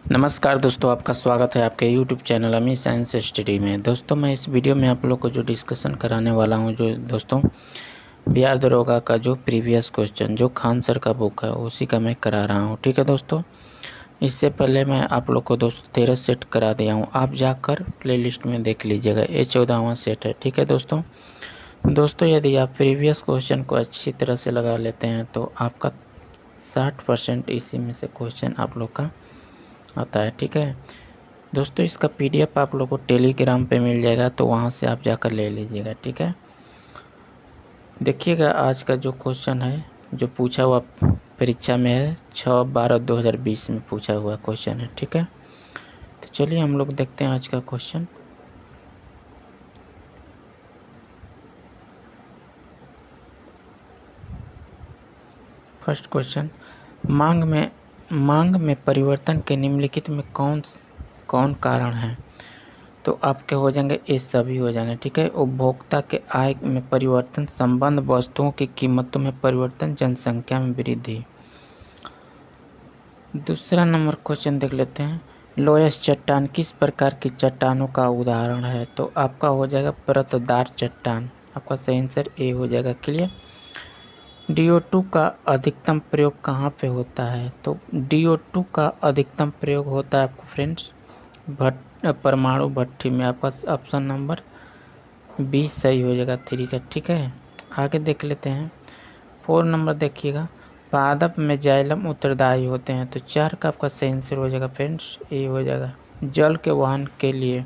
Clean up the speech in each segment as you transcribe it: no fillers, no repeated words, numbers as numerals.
नमस्कार दोस्तों, आपका स्वागत है आपके YouTube चैनल अमी साइंस स्टडी में। दोस्तों, मैं इस वीडियो में आप लोग को जो डिस्कशन कराने वाला हूं, जो दोस्तों बिहार दरोगा का जो प्रीवियस क्वेश्चन जो खान सर का बुक है उसी का मैं करा रहा हूं। ठीक है दोस्तों, इससे पहले मैं आप लोग को दोस्तों 13 सेट करा दिया हूँ, आप जाकर प्लेलिस्ट में देख लीजिएगा। ये 14वां सेट है। ठीक है दोस्तों, यदि आप प्रीवियस क्वेश्चन को अच्छी तरह से लगा लेते हैं तो आपका 60% इसी में से क्वेश्चन आप लोग का आता है। ठीक है दोस्तों, इसका PDF आप लोग को टेलीग्राम पे मिल जाएगा, तो वहाँ से आप जाकर ले लीजिएगा। ठीक है, देखिएगा आज का जो क्वेश्चन है जो पूछा हुआ परीक्षा में है 6/12/2020 में पूछा हुआ क्वेश्चन है। ठीक है, तो चलिए हम लोग देखते हैं आज का क्वेश्चन। फर्स्ट क्वेश्चन, मांग में परिवर्तन के निम्नलिखित में कौन कारण है? तो आपके हो जाएंगे, ये सभी हो जाएंगे। ठीक है, उपभोक्ता के आय में परिवर्तन, संबंध, वस्तुओं की कीमतों में परिवर्तन, जनसंख्या में वृद्धि। दूसरा नंबर क्वेश्चन देख लेते हैं, लोयस चट्टान किस प्रकार की चट्टानों का उदाहरण है? तो आपका हो जाएगा परतदार चट्टान। आपका सही आंसर ए हो जाएगा। क्लियर। DO2 का अधिकतम प्रयोग कहाँ पे होता है? तो DO2 का अधिकतम प्रयोग होता है आपको फ्रेंड्स परमाणु भट्टी में। आपका ऑप्शन नंबर 20 सही हो जाएगा 3 का। ठीक है, आगे देख लेते हैं। 4 नंबर देखिएगा, पादप में जाइलम उत्तरदायी होते हैं। तो 4 का आपका सही आंसर हो जाएगा फ्रेंड्स, ये हो जाएगा जल के वहन के लिए।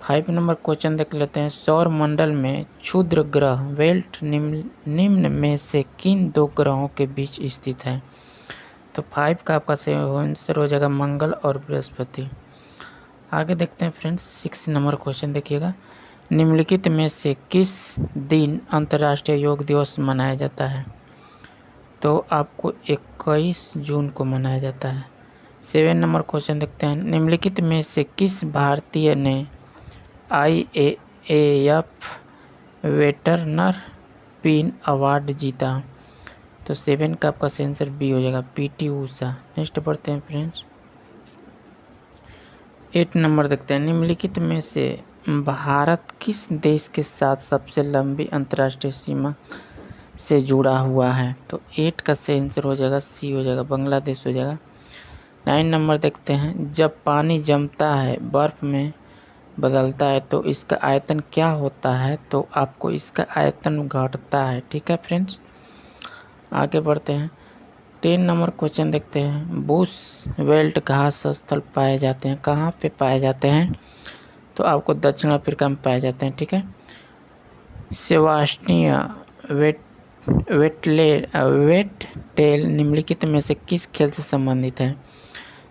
5 नंबर क्वेश्चन देख लेते हैं, सौर मंडल में क्षुद्र ग्रह बेल्ट निम्न में से किन 2 ग्रहों के बीच स्थित है? तो 5 का आपका सही आंसर हो जाएगा मंगल और बृहस्पति। आगे देखते हैं फ्रेंड्स। 6 नंबर क्वेश्चन देखिएगा, निम्नलिखित में से किस दिन अंतर्राष्ट्रीय योग दिवस मनाया जाता है? तो आपको 21 जून को मनाया जाता है। 7 नंबर क्वेश्चन देखते हैं, निम्नलिखित में से किस भारतीय ने IAAF वेटरनर पिन अवार्ड जीता? तो 7 का आपका आंसर बी हो जाएगा, PT ऊषा। नेक्स्ट पढ़ते हैं फ्रेंड्स। 8 नंबर देखते हैं, निम्नलिखित में से भारत किस देश के साथ सबसे लंबी अंतर्राष्ट्रीय सीमा से जुड़ा हुआ है? तो 8 का सही आंसर हो जाएगा, सी हो जाएगा, बांग्लादेश हो जाएगा। 9 नंबर देखते हैं, जब पानी जमता है बर्फ में बदलता है तो इसका आयतन क्या होता है? तो आपको इसका आयतन घटता है। ठीक है फ्रेंड्स, आगे बढ़ते हैं। 10 नंबर क्वेश्चन देखते हैं, बुश वेल्ट घास स्थल पाए जाते हैं, कहाँ पे पाए जाते हैं? तो आपको दक्षिण अफ्रीका में पाए जाते हैं। ठीक है, सेवास्टिया वेट टेल निम्नलिखित में से किस खेल से संबंधित है?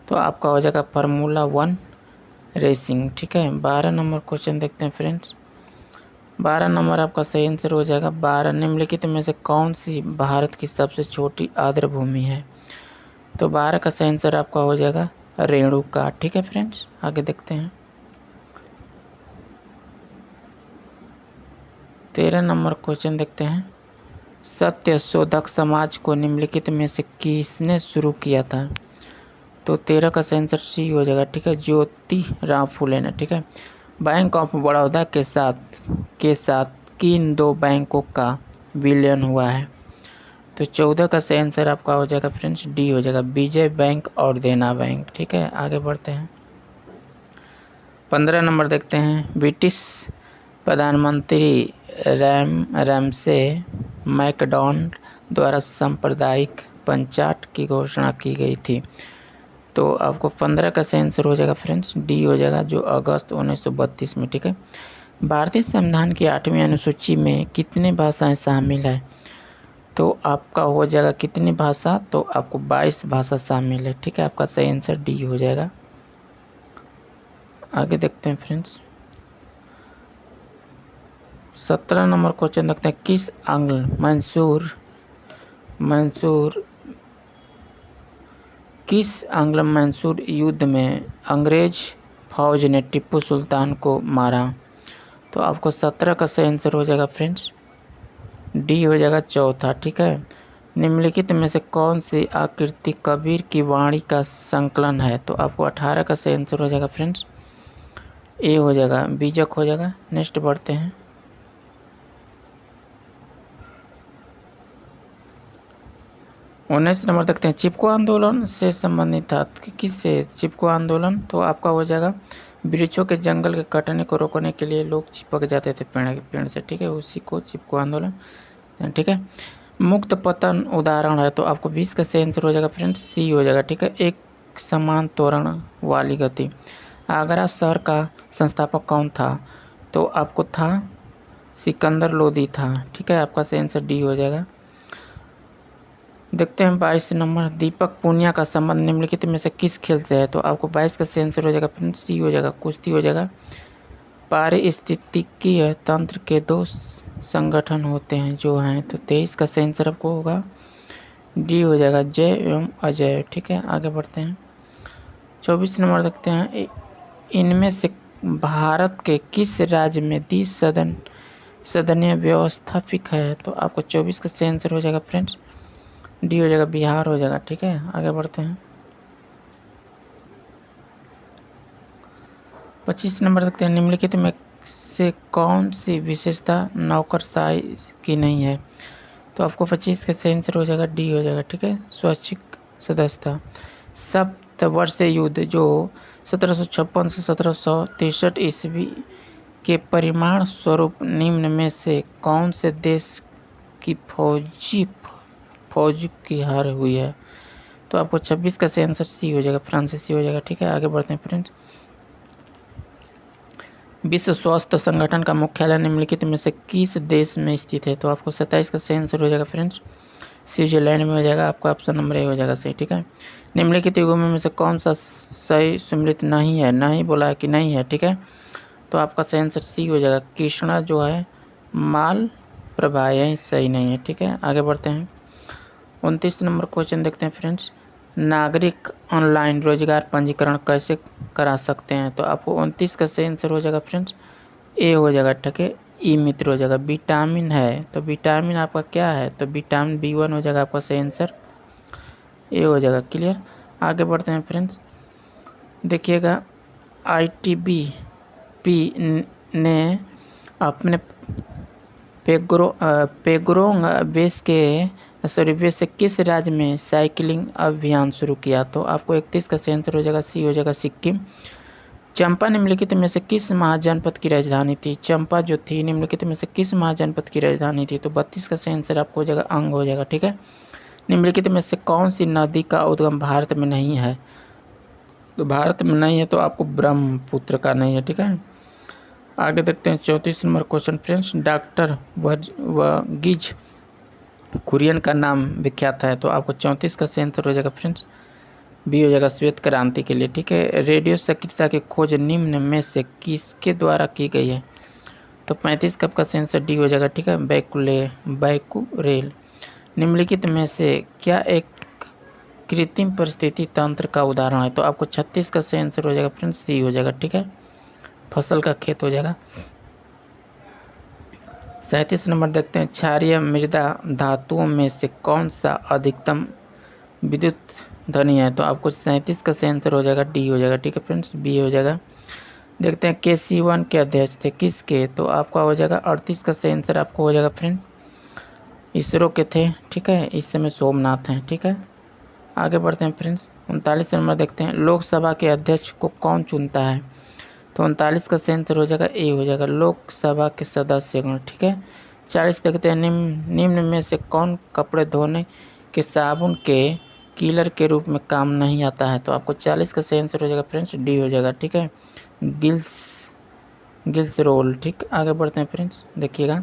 तो आपका हो जाएगा फार्मूला 1 रेसिंग। ठीक है, 12 नंबर क्वेश्चन देखते हैं फ्रेंड्स। 12 नंबर आपका सही आंसर हो जाएगा 12, निम्नलिखित में से कौन सी भारत की सबसे छोटी आर्द्र भूमि है? तो 12 का सही आंसर आपका हो जाएगा रेणुका। ठीक है फ्रेंड्स, आगे देखते हैं। 13 नंबर क्वेश्चन देखते हैं, सत्य शोधक समाज को निम्नलिखित में से किसने शुरू किया था? तो 13 का सही आंसर सी हो जाएगा। ठीक है, ज्योति राव फुले ने। ठीक है, बैंक ऑफ बड़ौदा के साथ किन 2 बैंकों का विलयन हुआ है? तो 14 का सही आंसर आपका हो जाएगा फ्रेंड्स, डी हो जाएगा, विजय बैंक और देना बैंक। ठीक है, आगे बढ़ते हैं। 15 नंबर देखते हैं, ब्रिटिश प्रधानमंत्री रैमसे मैकडॉनल्ड द्वारा सांप्रदायिक पंचायत की घोषणा की गई थी। तो आपको 15 का सही आंसर हो जाएगा फ्रेंड्स, डी हो जाएगा, जो अगस्त 1932 में। ठीक है, भारतीय संविधान की 8वीं अनुसूची में कितनी भाषाएं शामिल है? तो आपका हो जाएगा कितनी भाषा? तो आपको 22 भाषा शामिल है। ठीक है, आपका सही आंसर डी हो जाएगा। आगे देखते हैं फ्रेंड्स। 17 नंबर क्वेश्चन देखते हैं, किस आंग्ल मैसूर युद्ध में अंग्रेज फौज ने टीपू सुल्तान को मारा? तो आपको 17 का सही आंसर हो जाएगा फ्रेंड्स, डी हो जाएगा, चौथा। ठीक है, निम्नलिखित में से कौन सी आकृति कबीर की वाणी का संकलन है? तो आपको 18 का सही आंसर हो जाएगा फ्रेंड्स, ए हो जाएगा, बीजक हो जाएगा। नेक्स्ट बढ़ते हैं। 19 नंबर देखते हैं, चिपको आंदोलन से संबंधित था किससे? चिपको आंदोलन तो आपका हो जाएगा, वृक्षों के जंगल के कटने को रोकने के लिए लोग चिपक जाते थे पेड़ से, ठीक है, उसी को चिपको आंदोलन, ठीक है। मुक्त पतन उदाहरण है, तो आपको 20 का सही आंसर हो जाएगा फ्रेंड्स, सी हो जाएगा, ठीक है। एक समान त्वरण वाली गति। आगरा शहर का संस्थापक कौन था? तो आपको था सिकंदर लोदी था, ठीक है, आपका सही आंसर डी हो जाएगा। देखते हैं 22 नंबर, दीपक पूनिया का संबंध निम्नलिखित में से किस खेल से है? तो आपको 22 का सही आंसर हो जाएगा फ्रेंड्स, सी हो जाएगा, कुश्ती हो जाएगा। पारिस्थितिकीय तंत्र के दो संगठन होते हैं जो हैं, तो 23 का सही आंसर आपको होगा, डी हो जाएगा, जय एवं अजय, ठीक है। आगे बढ़ते हैं। 24 नंबर देखते हैं, इनमें से भारत के किस राज्य में सदनीय व्यवस्थापिक है? तो आपको 24 का सही आंसर हो जाएगा फ्रेंड्स, डी हो जाएगा, बिहार हो जाएगा, ठीक है। आगे बढ़ते हैं। 25 नंबर देखते हैं, निम्नलिखित में से कौन सी विशेषता नौकरशाही की नहीं है? तो आपको 25 का सही आंसर हो जाएगा, डी हो जाएगा, ठीक है, स्वैच्छिक सदस्यता। सप्तवर्षीय युद्ध जो 1756 से 1763 ईस्वी के परिमाण स्वरूप निम्न में से कौन से देश की फौज की हार हुई है? तो आपको 26 का सही आंसर सी हो जाएगा, फ्रांसीसी हो जाएगा, ठीक है। आगे बढ़ते हैं फ्रेंड्स। विश्व स्वास्थ्य संगठन का मुख्यालय निम्नलिखित में से किस देश में स्थित है? तो आपको 27 का सही आंसर हो जाएगा फ्रेंड्स, स्विट्जरलैंड में हो जाएगा, आपका ऑप्शन नंबर ए हो जाएगा सही, ठीक है। निम्नलिखित युगों में से कौन सा सही सम्मिलित नहीं है? नहीं बोला है कि नहीं है, ठीक है, तो आपका सही आंसर सी हो जाएगा, कृष्णा जो है माल प्रभा, यही सही नहीं है, ठीक है। आगे बढ़ते हैं। 29 नंबर क्वेश्चन देखते हैं फ्रेंड्स, नागरिक ऑनलाइन रोजगार पंजीकरण कैसे करा सकते हैं? तो आपको 29 का सही आंसर हो जाएगा फ्रेंड्स, ए हो जाएगा, ठीक है, ई मित्र हो जाएगा। विटामिन है, तो विटामिन आपका क्या है? तो विटामिन B1 हो जाएगा, आपका सही आंसर ए हो जाएगा, क्लियर। आगे बढ़ते हैं फ्रेंड्स, देखिएगा, ITBP ने अपने पेग्रोंग बेस से किस राज्य में साइकिलिंग अभियान शुरू किया? तो आपको 31 का सही आंसर हो जाएगा, सी हो जाएगा, सिक्किम। चंपा निम्नलिखित में से किस महाजनपद की राजधानी थी? चंपा जो थी निम्नलिखित में से किस महाजनपद की राजधानी थी? तो 32 का सही आंसर आपको हो जाएगा, अंग हो जाएगा, ठीक है। निम्नलिखित में से कौन सी नदी का उद्गम भारत में नहीं है? तो भारत में नहीं है, तो आपको ब्रह्मपुत्र का नहीं है, ठीक है। आगे देखते हैं 34 number question friends, doctor Verghese Kurien का नाम विख्यात है, तो आपको 34 का सही आंसर हो जाएगा फ्रेंड्स, बी हो जाएगा, श्वेत क्रांति के लिए, ठीक है। रेडियो सक्रियता की खोज निम्न में से किसके द्वारा की गई है? तो 35 का आपका सही आंसर डी हो जाएगा, ठीक है, बैकुरेल। निम्नलिखित में से क्या एक कृत्रिम परिस्थिति तंत्र का उदाहरण है? तो आपको 36 का सही आंसर हो जाएगा फ्रेंड्स, सी हो जाएगा, ठीक है, फसल का खेत हो जाएगा। 37 नंबर देखते हैं, क्षारीय मृदा धातुओं में से कौन सा अधिकतम विद्युत धनी है? तो आपको 37 का सही आंसर हो जाएगा, डी हो जाएगा, ठीक है फ्रेंड्स, बी हो जाएगा। देखते हैं KC1 के अध्यक्ष थे किसके? तो आपका हो जाएगा 38 का सही आंसर आपको हो जाएगा फ्रेंड, इसरो के थे, ठीक है, इस समय सोमनाथ हैं, ठीक है। आगे बढ़ते हैं फ्रेंड्स, 39 नंबर देखते हैं, लोकसभा के अध्यक्ष को कौन चुनता है? तो 39 का सही आंसर हो जाएगा, ए हो जाएगा, लोकसभा के सदस्यगण, ठीक है। 40 देखते हैं, निम्न में से कौन कपड़े धोने के साबुन के किलर के रूप में काम नहीं आता है? तो आपको 40 का सही आंसर हो जाएगा फ्रेंड्स, डी हो जाएगा, ठीक है, गिल्स रोल, ठीक। आगे बढ़ते हैं फ्रेंड्स, देखिएगा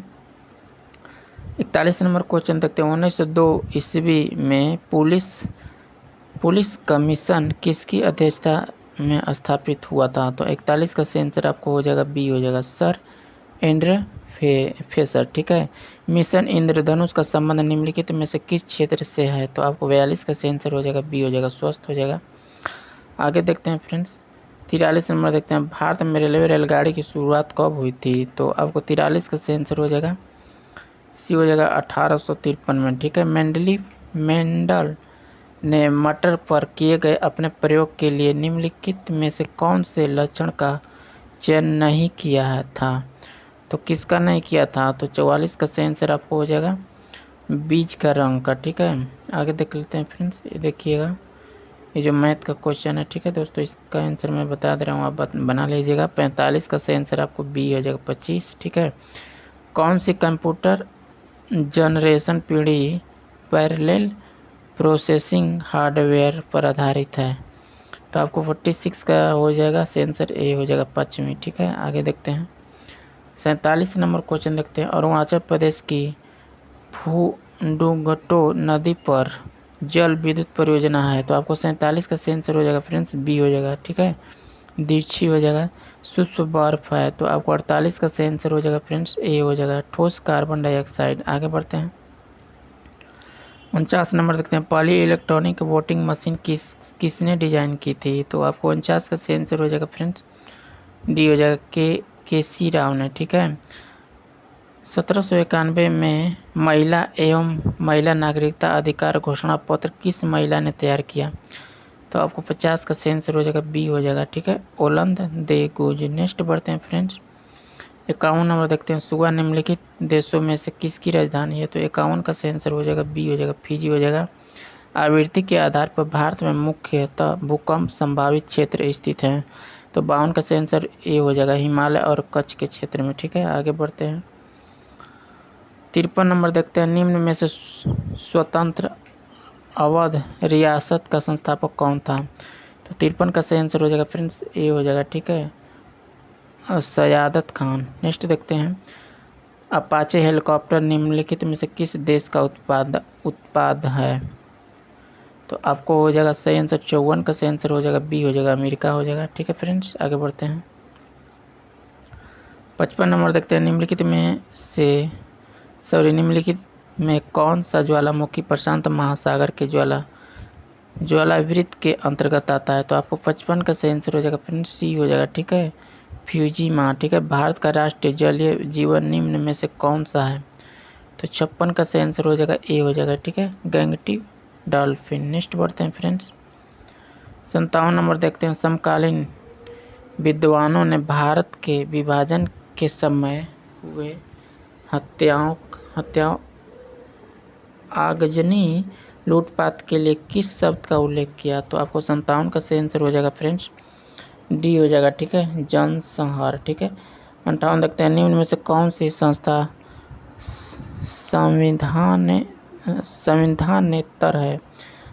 41 नंबर क्वेश्चन देखते हैं, 1902 ईस्वी में पुलिस कमीशन किसकी अध्यक्षता में स्थापित हुआ था? तो 41 का सही आंसर आपको हो जाएगा, बी हो जाएगा, सर एंड्रे फेसर, ठीक है। मिशन इंद्रधनुष का संबंध निम्नलिखित में से किस क्षेत्र से है? तो आपको 42 का सही आंसर हो जाएगा, बी हो जाएगा, स्वस्थ हो जाएगा। आगे देखते हैं फ्रेंड्स, 43 नंबर देखते हैं, भारत में रेलगाड़ी की शुरुआत कब हुई थी? तो आपको 43 का सही आंसर हो जाएगा, सी हो जाएगा, 1853 में, ठीक है। मेंडल ने मटर पर किए गए अपने प्रयोग के लिए निम्नलिखित में से कौन से लक्षण का चयन नहीं किया था? तो किसका नहीं किया था? तो 44 का सही आंसर आपको हो जाएगा बीज का रंग का। ठीक है, आगे देख लेते हैं फ्रेंड्स। ये देखिएगा, ये जो मैथ का क्वेश्चन है, ठीक है दोस्तों, इसका आंसर मैं बता दे रहा हूँ, आप बना लीजिएगा। 45 का सही आंसर आपको बी हो जाएगा 25। ठीक है, कौन सी कंप्यूटर जनरेशन पीढ़ी पैरेलल प्रोसेसिंग हार्डवेयर पर आधारित है? तो आपको 46 का हो जाएगा, सही आंसर ए हो जाएगा 5वीं। ठीक है, आगे देखते हैं। 47 नंबर क्वेश्चन देखते हैं। अरुणाचल प्रदेश की फूडुंगटो नदी पर जल विद्युत परियोजना है। तो आपको 47 का सही आंसर हो जाएगा फ्रेंड्स बी हो जाएगा। ठीक है, दीक्षी हो जाएगा। शुष्क बर्फ है, तो आपको 48 का सही आंसर हो जाएगा फ्रेंड्स ए हो जाएगा ठोस कार्बन डाइऑक्साइड। आगे बढ़ते हैं। 49 नंबर देखते हैं। पहली इलेक्ट्रॉनिक वोटिंग मशीन किसने डिजाइन की थी? तो आपको 49 का सही आंसर हो जाएगा फ्रेंड्स डी हो जाएगा के सी राव ने। ठीक है, 1791 में महिला एवं महिला नागरिकता अधिकार घोषणा पत्र किस महिला ने तैयार किया? तो आपको 50 का सही आंसर हो जाएगा बी हो जाएगा। ठीक है, ओलंद दे गुज। नेक्स्ट बढ़ते हैं फ्रेंड्स। 51 नंबर देखते हैं। सुगा निम्नलिखित देशों में से किसकी राजधानी है? तो 51 का सही आंसर हो जाएगा बी हो जाएगा फिजी हो जाएगा। आवृत्ति के आधार पर भारत में मुख्यतः भूकंप संभावित क्षेत्र स्थित हैं। तो 52 का सही आंसर ए हो जाएगा हिमालय और कच्छ के क्षेत्र में। ठीक है, आगे बढ़ते हैं। 53 नंबर देखते हैं। निम्न में से स्वतंत्र अवध रियासत का संस्थापक कौन था? तो 53 का सही आंसर हो जाएगा फ्रेंड्स ए हो जाएगा। ठीक है, सयादत खान। नेक्स्ट देखते हैं। अपाचे हेलीकॉप्टर निम्नलिखित में से किस देश का उत्पाद है? तो आपको हो जाएगा सही आंसर 54 का सही आंसर हो जाएगा बी हो जाएगा अमेरिका हो जाएगा। ठीक है फ्रेंड्स, आगे बढ़ते हैं। 55 नंबर देखते हैं। निम्नलिखित में कौन सा ज्वालामुखी प्रशांत महासागर के ज्वालावृत्त के अंतर्गत आता है? तो आपको 55 का सही आंसर हो जाएगा फ्रेंड्स सी हो जाएगा। ठीक है, फ्यूजिमा। ठीक है, भारत का राष्ट्रीय जलीय जीवन निम्न में से कौन सा है? तो 56 का सही आंसर हो जाएगा ए हो जाएगा। ठीक है, गैंगटिव डॉल्फिन। नेक्स्ट बढ़ते हैं फ्रेंड्स। 57 नंबर देखते हैं। समकालीन विद्वानों ने भारत के विभाजन के समय हुए हत्याओं आगजनी लूटपाट के लिए किस शब्द का उल्लेख किया? तो आपको 57 का सही आंसर हो जाएगा फ्रेंड्स डी हो जाएगा। ठीक है, जनसंहार। ठीक है, 58 देखते हैं। निम्न में से कौन सी संस्था संविधानेतर है?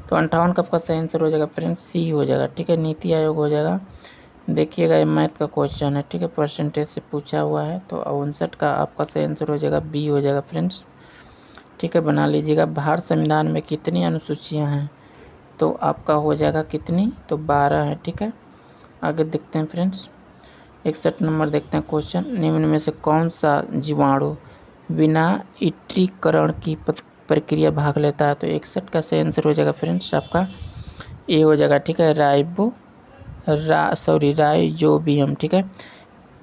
तो 58 का आपका सही आंसर हो जाएगा फ्रेंड्स सी हो जाएगा। ठीक है, नीति आयोग हो जाएगा। देखिएगा, ये मैथ का क्वेश्चन है। ठीक है, परसेंटेज से पूछा हुआ है। तो 59 का आपका सही आंसर हो जाएगा बी हो जाएगा फ्रेंड्स। ठीक है, बना लीजिएगा। भारत संविधान में कितनी अनुसूचियां हैं? तो आपका हो जाएगा कितनी? तो 12 है। ठीक है, आगे देखते हैं फ्रेंड्स। 61 नंबर देखते हैं क्वेश्चन। निम्न में से कौन सा जीवाणु बिना इट्रीकरण की प्रक्रिया भाग लेता है? तो 61 का सही आंसर हो जाएगा फ्रेंड्स आपका ए हो जाएगा। ठीक है, राइजोबियम। ठीक है,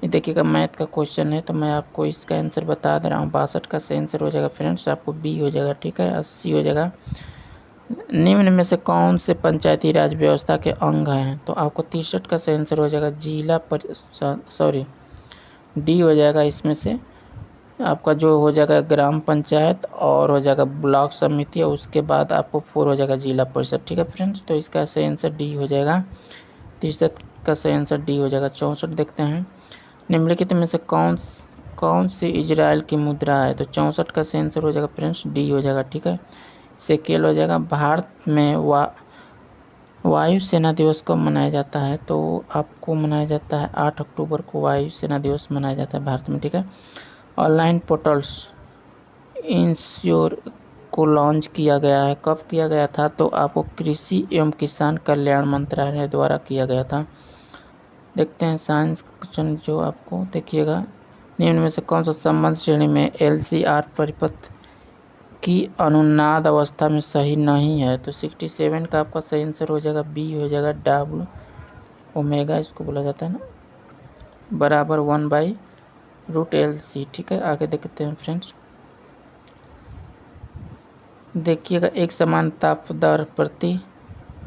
ये देखिएगा मैथ का क्वेश्चन है, तो मैं आपको इसका आंसर बता दे रहा हूँ। 62 का सही आंसर हो जाएगा फ्रेंड्स आपको बी हो जाएगा। ठीक है, 80 हो जाएगा। निम्न में से कौन से पंचायती राज व्यवस्था के अंग हैं? तो आपको 63 का सही आंसर हो जाएगा डी हो जाएगा। इसमें से आपका जो हो जाएगा ग्राम पंचायत और हो जाएगा ब्लॉक समिति और उसके बाद आपको 4 हो जाएगा जिला परिषद। ठीक है फ्रेंड्स, तो इसका सही आंसर डी हो जाएगा। 63 का सही आंसर डी हो जाएगा। 64 देखते हैं। निम्नलिखित में से कौन सी इजराइल की मुद्रा है? तो 64 का सही आंसर हो जाएगा फ्रेंड्स डी हो जाएगा। ठीक है, सेकेल हो जाएगा। भारत में वायु सेना दिवस कब मनाया जाता है? तो आपको मनाया जाता है 8 अक्टूबर को वायु सेना दिवस मनाया जाता है भारत में। ठीक है, ऑनलाइन पोर्टल्स इंश्योर को लॉन्च किया गया है। कब किया गया था? तो आपको कृषि एवं किसान कल्याण मंत्रालय द्वारा किया गया था। देखते हैं साइंस क्वेश्चन जो आपको देखिएगा। निम्न में से कौन सा संबंध श्रेणी में LCR परिपथ की अनुनाद अवस्था में सही नहीं है? तो 67 का आपका सही आंसर हो जाएगा बी हो जाएगा W ओमेगा इसको बोला जाता है ना, बराबर 1/√LC। ठीक है, आगे देखते हैं फ्रेंड्स। देखिएगा एक समान ताप दर प्रति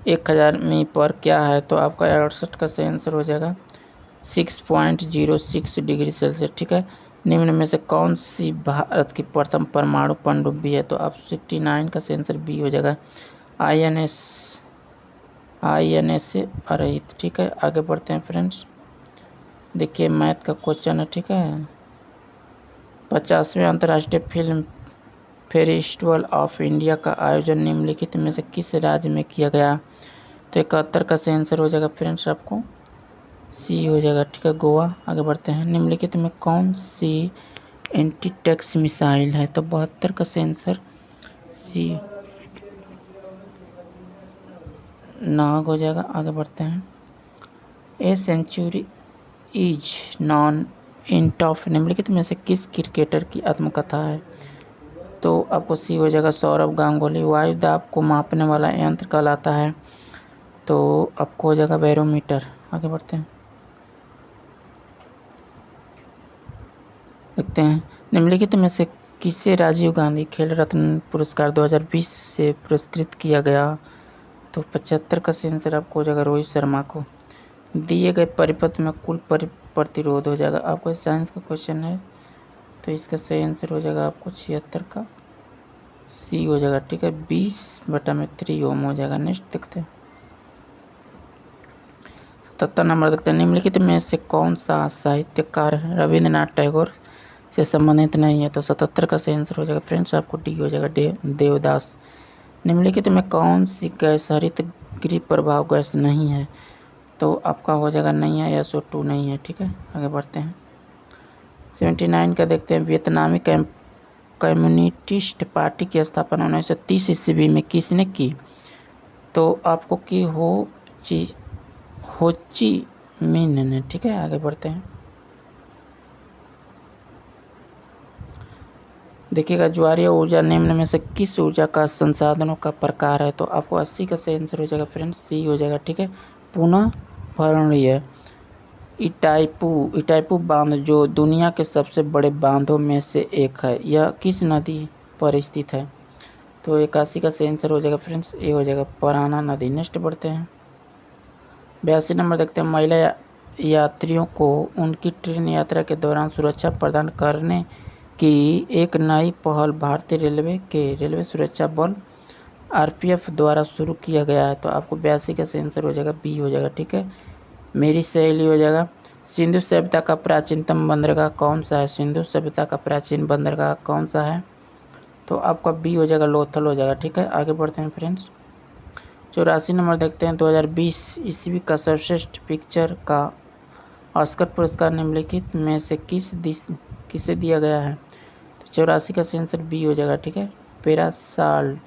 1000 मी पर क्या है, तो आपका 68 का सही आंसर हो जाएगा 6.06 डिग्री सेल्सियस। ठीक है, निम्न में से कौन सी भारत की प्रथम परमाणु पनडुब्बी है, तो आप 69 का सही आंसर बी हो जाएगा INS से अरहित। ठीक है, आगे बढ़ते हैं फ्रेंड्स। देखिए मैथ का क्वेश्चन है। ठीक है, 50वें अंतर्राष्ट्रीय फिल्म फेस्टिवल ऑफ इंडिया का आयोजन निम्नलिखित में से किस राज्य में किया गया, तो 71 का सही आंसर हो जाएगा फ्रेंड्स आपको सी हो जाएगा। ठीक है, गोवा। आगे बढ़ते हैं। निम्नलिखित में कौन सी एंटी टैंक मिसाइल है, तो 72 का सही आंसर सी नाग हो जाएगा। आगे बढ़ते हैं। A century is known in top निम्नलिखित में से किस क्रिकेटर की आत्मकथा है, तो आपको सी हो जाएगा सौरव गांगुली। वायु दाब को मापने वाला यंत्र कहलाता है, तो आपको हो जाएगा बैरोमीटर। आगे बढ़ते हैं। देखते हैं निम्नलिखित में से किसे राजीव गांधी खेल रत्न पुरस्कार 2020 से पुरस्कृत किया गया, तो 75 का सही आंसर आपको हो जाएगा रोहित शर्मा को। दिए गए परिपथ में कुल प्रतिरोध हो जाएगा, आपको साइंस का क्वेश्चन है, तो इसका सही आंसर हो जाएगा आपको 76 का सी हो जाएगा। ठीक है, 20/3 ओम हो जाएगा। नेक्स्ट देखते हैं 77 नंबर देखते हैं। निम्नलिखित में से कौन सा साहित्यकार रविंद्रनाथ टैगोर से संबंधित नहीं है, तो 77 का सही आंसर हो जाएगा फ्रेंड्स आपको डी हो जाएगा देवदास। निम्नलिखित में कौन सी गैस हरित गृह प्रभाव गैस नहीं है, तो आपका हो जाएगा नहीं है या SO2 नहीं है। ठीक है, आगे बढ़ते हैं। 79 का देखते हैं। वियतनामी कम्युनिस्ट पार्टी की स्थापना 1930 ईस्वी में किसने की, तो आपको की हो ची मिन ने। ठीक है, आगे बढ़ते हैं। देखिएगा ज्वारीय ऊर्जा निम्न में से किस ऊर्जा का संसाधनों का प्रकार है, तो आपको 80 का सही आंसर हो जाएगा फ्रेंड्स सी हो जाएगा। ठीक है, पुनः भरणीय। इटाईपू बांध जो दुनिया के सबसे बड़े बांधों में से एक है, यह किस नदी पर स्थित है, तो 81 का सही आंसर हो जाएगा फ्रेंड्स ए हो जाएगा पराना नदी। नेक्स्ट बढ़ते हैं। 82 नंबर देखते हैं। महिला यात्रियों को उनकी ट्रेन यात्रा के दौरान सुरक्षा प्रदान करने की एक नई पहल भारतीय रेलवे के रेलवे सुरक्षा बल RPF द्वारा शुरू किया गया है, तो आपको 82 का सही आंसर हो जाएगा बी हो जाएगा। ठीक है, मेरी सहेली हो जाएगा। सिंधु सभ्यता का प्राचीनतम बंदरगाह कौन सा है, सिंधु सभ्यता का प्राचीन बंदरगाह कौन सा है, तो आपका बी हो जाएगा लोथल हो जाएगा। ठीक है, आगे बढ़ते हैं फ्रेंड्स। 84 नंबर देखते हैं। 2020 ईस्वी का सर्वश्रेष्ठ पिक्चर का ऑस्कर पुरस्कार निम्नलिखित में से किसे दिया गया है, तो 84 का सही आंसर बी हो जाएगा। ठीक है, पैरासाइट।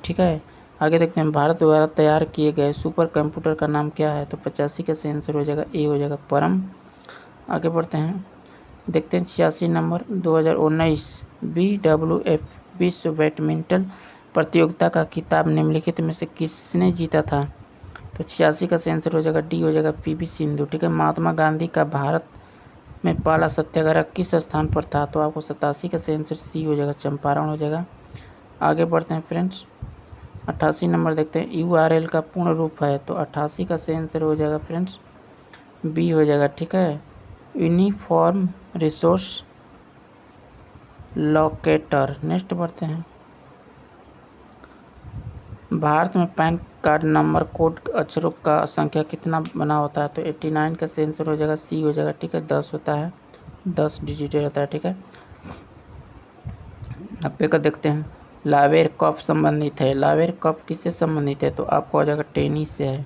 ठीक है, आगे देखते हैं। भारत द्वारा तैयार किए गए सुपर कंप्यूटर का नाम क्या है, तो 85 का सही आंसर हो जाएगा ए हो जाएगा परम। आगे बढ़ते हैं। देखते हैं 86 नंबर। 2019 BWF विश्व बैडमिंटन प्रतियोगिता का खिताब निम्नलिखित में से किसने जीता था, तो 86 का सही आंसर हो जाएगा डी हो जाएगा PV सिंधु। ठीक है, महात्मा गांधी का भारत में पहला सत्याग्रह किस स्थान पर था, तो आपको 87 का सही आंसर सी हो जाएगा चंपारण हो जाएगा। आगे बढ़ते हैं फ्रेंड्स। 88 नंबर देखते हैं। URL का पूर्ण रूप है, तो 88 का सही आंसर हो जाएगा फ्रेंड्स बी हो जाएगा। ठीक है, यूनिफॉर्म रिसोर्स लोकेटर। नेक्स्ट बढ़ते हैं। भारत में पैन कार्ड नंबर कोड अक्षरों का संख्या कितना बना होता है, तो 89 का सही आंसर हो जाएगा सी हो जाएगा। ठीक है, 10 होता है, 10 डिजिट रहता है। ठीक है, 90 का देखते हैं। लावेर कप संबंधित है, लावेर कप किससे संबंधित है, तो आपको हो जाएगा टेनिस से है।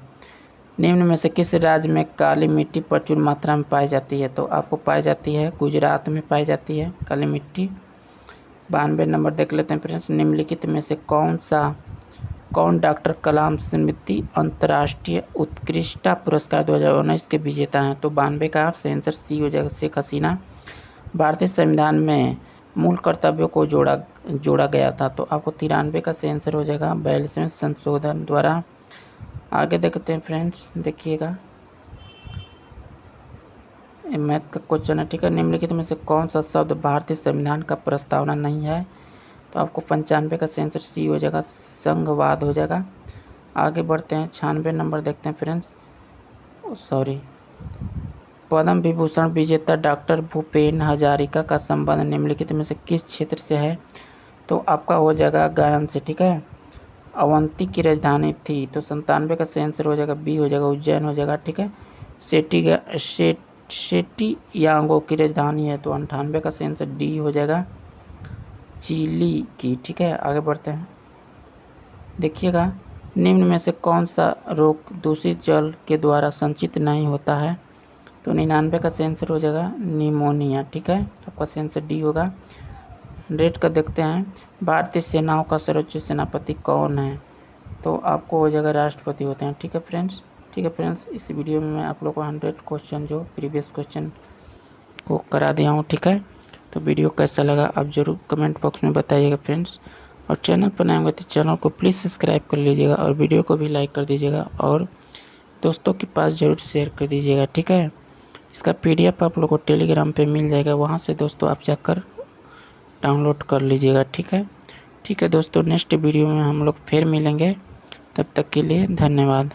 निम्न में से किस राज्य में काली मिट्टी प्रचुर मात्रा में पाई जाती है, तो आपको पाई जाती है गुजरात में पाई जाती है काली मिट्टी। 92 नंबर देख लेते हैं फ्रेंड्स। निम्नलिखित में से कौन डॉक्टर कलाम स्मृति अंतर्राष्ट्रीय उत्कृष्टता पुरस्कार 2019 के विजेता हैं, तो 92 का सही आंसर सी हो जाएगा शेख हसीना। भारतीय संविधान में मूल कर्तव्यों को जोड़ा गया था, तो आपको 93 का सही आंसर हो जाएगा 42वें संशोधन द्वारा। आगे देखते हैं फ्रेंड्स, देखिएगा मैथ का क्वेश्चन है। ठीक है, निम्नलिखित में से कौन सा शब्द भारतीय संविधान का प्रस्तावना नहीं है, तो आपको 95 का आंसर सी हो जाएगा, संघवाद हो जाएगा। आगे बढ़ते हैं, 96 नंबर देखते हैं फ्रेंड्स। पद्म विभूषण विजेता डॉक्टर भूपेन हजारिका का संबंध निम्नलिखित में से किस क्षेत्र से है? तो आपका हो जाएगा गायन से, ठीक है। अवंती की राजधानी थी, तो 97 का आंसर हो जाएगा बी हो जाएगा, उज्जैन हो जाएगा, ठीक है। सेटी यांगो की राजधानी है, तो 98 का आंसर डी हो जाएगा, चिली की, ठीक है। आगे बढ़ते हैं, देखिएगा निम्न में से कौन सा रोग दूषित जल के द्वारा संचित नहीं होता है? तो 99 का आंसर हो जाएगा निमोनिया, ठीक है। आपका आंसर डी होगा। 100 का देखते हैं, भारतीय सेनाओं का सर्वोच्च सेनापति कौन है? तो आपको हो जाएगा राष्ट्रपति होते हैं, ठीक है फ्रेंड्स। इस वीडियो में मैं आप लोग को 100 क्वेश्चन जो प्रीवियस क्वेश्चन को करा दिया हूँ, ठीक है। तो वीडियो कैसा लगा आप ज़रूर कमेंट बॉक्स में बताइएगा फ्रेंड्स। और चैनल पर नए होंगे तो चैनल को प्लीज़ सब्सक्राइब कर लीजिएगा और वीडियो को भी लाइक कर दीजिएगा और दोस्तों के पास ज़रूर शेयर कर दीजिएगा, ठीक है। इसका PDF आप लोग को टेलीग्राम पे मिल जाएगा, वहाँ से दोस्तों आप जाकर डाउनलोड कर लीजिएगा, ठीक है दोस्तों। नेक्स्ट वीडियो में हम लोग फिर मिलेंगे, तब तक के लिए धन्यवाद।